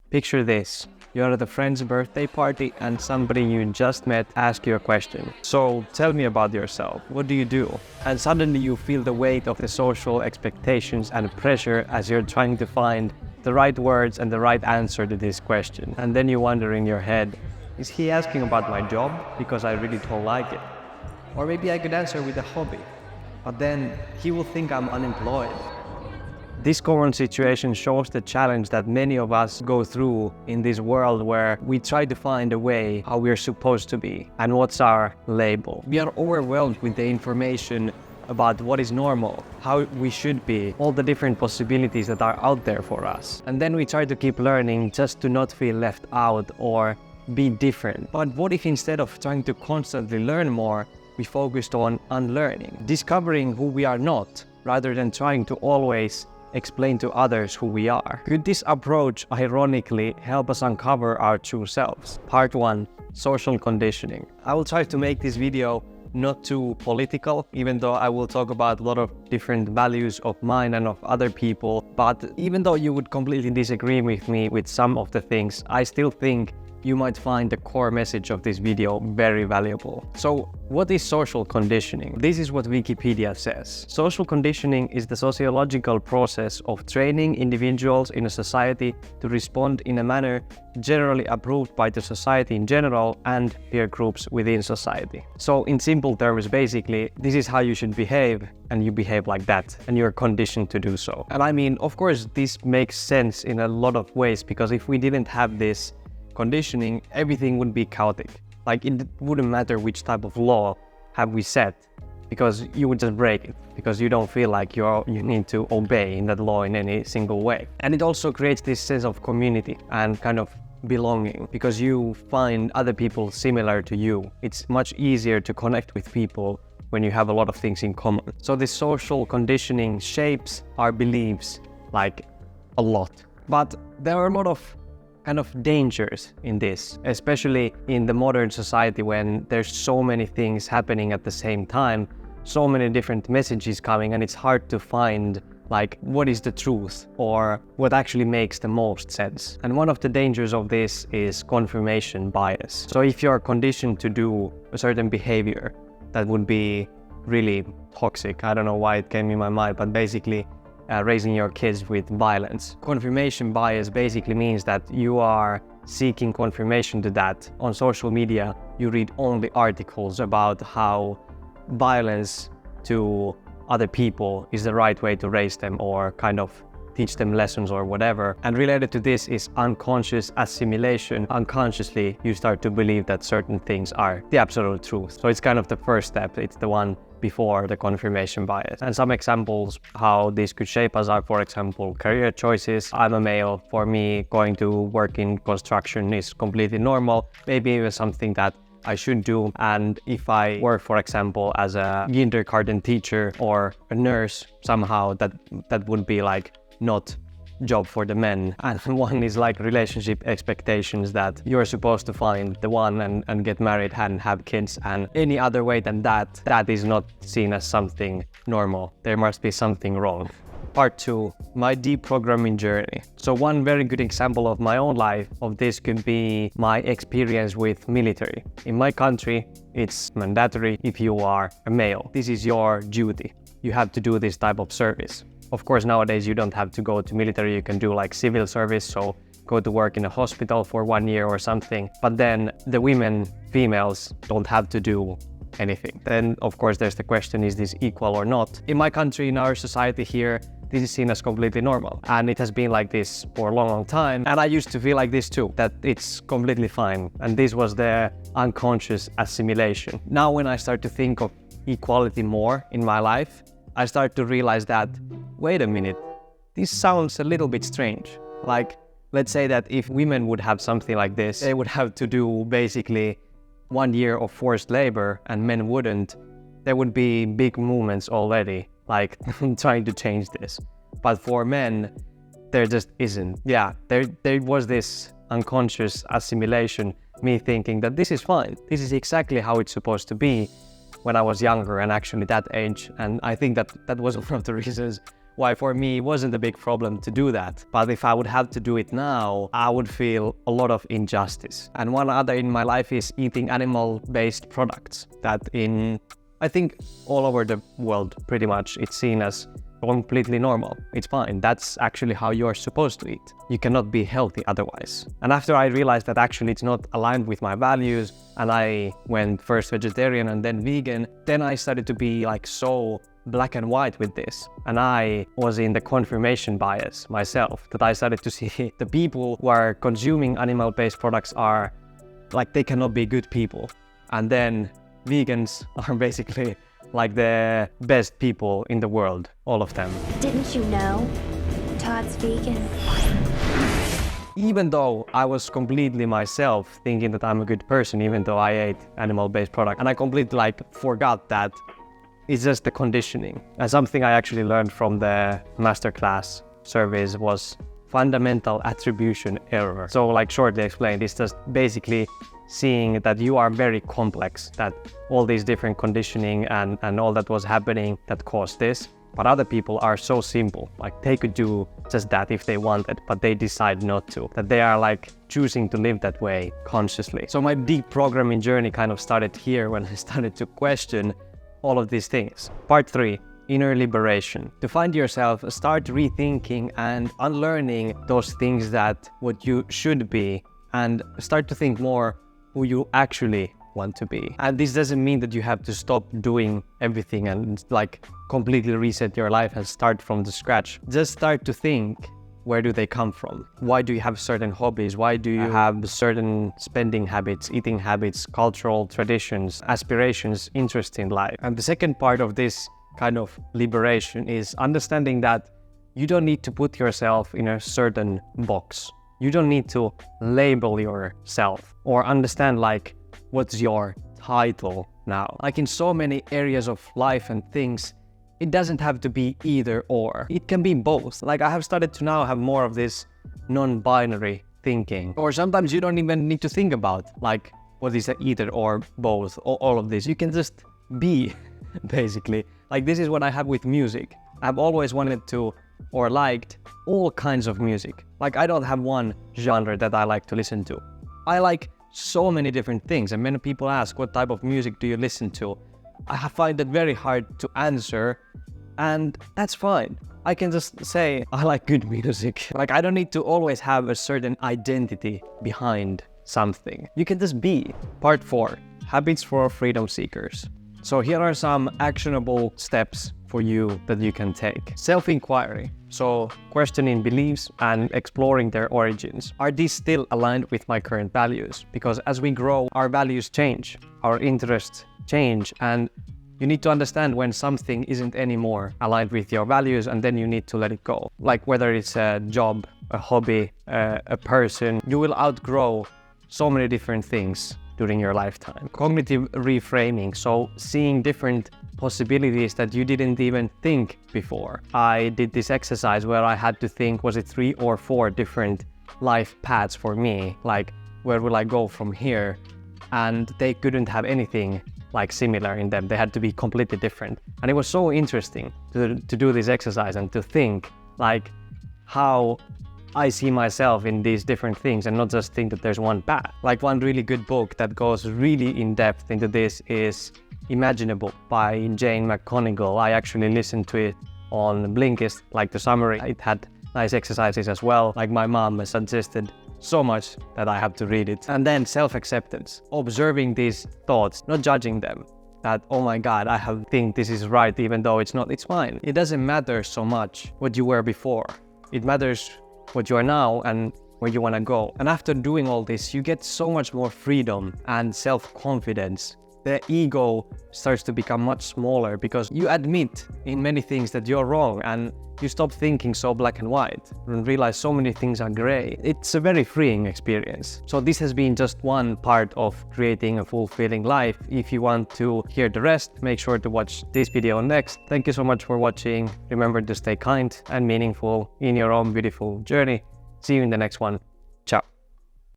Picture this. You're at a friend's birthday party and somebody you just met asks you a question. So tell me about yourself. What do you do? And suddenly you feel the weight of the social expectations and pressure as you're trying to find the right words and the right answer to this question. And then you wonder in your head, is he asking about my job because I really don't like it? Or maybe I could answer with a hobby, but then he will think I'm unemployed. This current situation shows the challenge that many of us go through in this world where we try to find a way how we're supposed to be and what's our label. We are overwhelmed with the information about what is normal, how we should be, all the different possibilities that are out there for us. And then we try to keep learning just to not feel left out or be different. But what if instead of trying to constantly learn more, we focused on unlearning, discovering who we are not, rather than trying to always explain to others who we are? Could this approach ironically help us uncover our true selves? Part 1. Social conditioning. I will try to make this video not too political, even though I will talk about a lot of different values of mine and of other people. But even though you would completely disagree with me with some of the things, I still think you might find the core message of this video very valuable. So, what is social conditioning? This is what Wikipedia says. Social conditioning is the sociological process of training individuals in a society to respond in a manner generally approved by the society in general and peer groups within society. So, in simple terms, basically, this is how you should behave, and you behave like that, and you're conditioned to do so. And I mean, of course, this makes sense in a lot of ways, because if we didn't have this conditioning, everything would be chaotic. Like, it wouldn't matter which type of law have we set, because you would just break it, because you don't feel like you need to obey in that law in any single way. And it also creates this sense of community and kind of belonging, because you find other people similar to you. It's much easier to connect with people when you have a lot of things in common. So this social conditioning shapes our beliefs like a lot. But there are a lot of kind of dangers in this, especially in the modern society when there's so many things happening at the same time, so many different messages coming, and it's hard to find like what is the truth or what actually makes the most sense. And one of the dangers of this is confirmation bias. So if you're conditioned to do a certain behavior that would be really toxic, I don't know why it came in my mind, but basically raising your kids with violence. Confirmation bias basically means that you are seeking confirmation to that. On social media, you read only articles about how violence to other people is the right way to raise them or kind of teach them lessons or whatever. And related to this is unconscious assimilation. Unconsciously, you start to believe that certain things are the absolute truth. So it's kind of the first step. It's the one before the confirmation bias. And some examples how this could shape us are, for example, career choices. I'm a male. For me, going to work in construction is completely normal, maybe even something that I should do. And if I work, for example, as a kindergarten teacher or a nurse, somehow that would be like not job for the men. And one is like relationship expectations, that you're supposed to find the one and get married and have kids, and any other way than that is not seen as something normal. There must be something wrong. Part 2, my deprogramming journey. So one very good example of my own life of this could be my experience with military. In my country, it's mandatory if you are a male. This is your duty. You have to do this type of service. Of course, nowadays you don't have to go to military, you can do like civil service, so go to work in a hospital for 1 year or something. But then the females don't have to do anything. Then of course there's the question, is this equal or not? In my country, in our society here, this is seen as completely normal. And it has been like this for a long, long time. And I used to feel like this too, that it's completely fine. And this was the unconscious assimilation. Now when I start to think of equality more in my life, I start to realize that, wait a minute, this sounds a little bit strange. Like, let's say that if women would have something like this, they would have to do basically 1 year of forced labor and men wouldn't. There would be big movements already, like trying to change this. But for men, there just isn't. Yeah, there was this unconscious assimilation, me thinking that this is fine. This is exactly how it's supposed to be when I was younger and actually that age. And I think that was one of the reasons why for me it wasn't a big problem to do that. But if I would have to do it now, I would feel a lot of injustice. And one other in my life is eating animal-based products that I think all over the world pretty much it's seen as completely normal. It's fine. That's actually how you're supposed to eat. You cannot be healthy otherwise. And after I realized that actually it's not aligned with my values and I went first vegetarian and then vegan, then I started to be like so black and white with this. And I was in the confirmation bias myself, that I started to see the people who are consuming animal-based products are like, they cannot be good people. And then vegans are basically like the best people in the world, all of them. Didn't you know? Todd's vegan. Even though I was completely myself, thinking that I'm a good person, even though I ate animal-based products, and I completely forgot that it's just the conditioning. And something I actually learned from the masterclass surveys was fundamental attribution error. So shortly explained, it's just basically seeing that you are very complex, that all these different conditioning and all that was happening that caused this. But other people are so simple, they could do just that if they wanted, but they decide not to, that they are choosing to live that way consciously. So my deprogramming journey kind of started here when I started to question all of these things. Part 3. Inner liberation. To find yourself, start rethinking and unlearning those things that what you should be, and start to think more who you actually want to be. And this doesn't mean that you have to stop doing everything and completely reset your life and start from the scratch. Just start to think, where do they come from? Why do you have certain hobbies? Why do you have certain spending habits, eating habits, cultural traditions, aspirations, interests in life? And the second part of this kind of liberation is understanding that you don't need to put yourself in a certain box. You don't need to label yourself or understand what's your title now. In so many areas of life and things, it doesn't have to be either or. It can be both. I have started to now have more of this non-binary thinking. Or sometimes you don't even need to think about what is either or both or all of this. You can just be, basically. This is what I have with music. I've always wanted to or liked all kinds of music. I don't have one genre that I like to listen to. I like so many different things, and many people ask, what type of music do you listen to? I find it very hard to answer, and that's fine. I can just say I like good music. I don't need to always have a certain identity behind something. You can just be. Part 4. Habits for freedom seekers. So here are some actionable steps for you that you can take. Self-inquiry. So questioning beliefs and exploring their origins. Are these still aligned with my current values? Because as we grow, our values change, our interests change, and you need to understand when something isn't anymore aligned with your values, and then you need to let it go. Whether it's a job, a hobby, a person, you will outgrow so many different things during your lifetime. Cognitive reframing, so seeing different possibilities that you didn't even think before. I did this exercise where I had to think, was it 3 or 4 different life paths for me? Where will I go from here? And they couldn't have anything similar in them. They had to be completely different. And it was so interesting to do this exercise and to think how I see myself in these different things and not just think that there's one path. One really good book that goes really in depth into this is Imaginable by Jane McConigal. I actually listened to it on Blinkist, the summary. It had nice exercises as well. My mom has suggested so much that I have to read it. And then self-acceptance, observing these thoughts, not judging them. That, oh my God, I think this is right, even though it's not, it's fine. It doesn't matter so much what you were before. It matters what you are now and where you want to go. And after doing all this, you get so much more freedom and self-confidence. The ego starts to become much smaller because you admit in many things that you're wrong, and you stop thinking so black and white and realize so many things are gray. It's a very freeing experience. So this has been just one part of creating a fulfilling life. If you want to hear the rest, make sure to watch this video next. Thank you so much for watching. Remember to stay kind and meaningful in your own beautiful journey. See you in the next one. Ciao.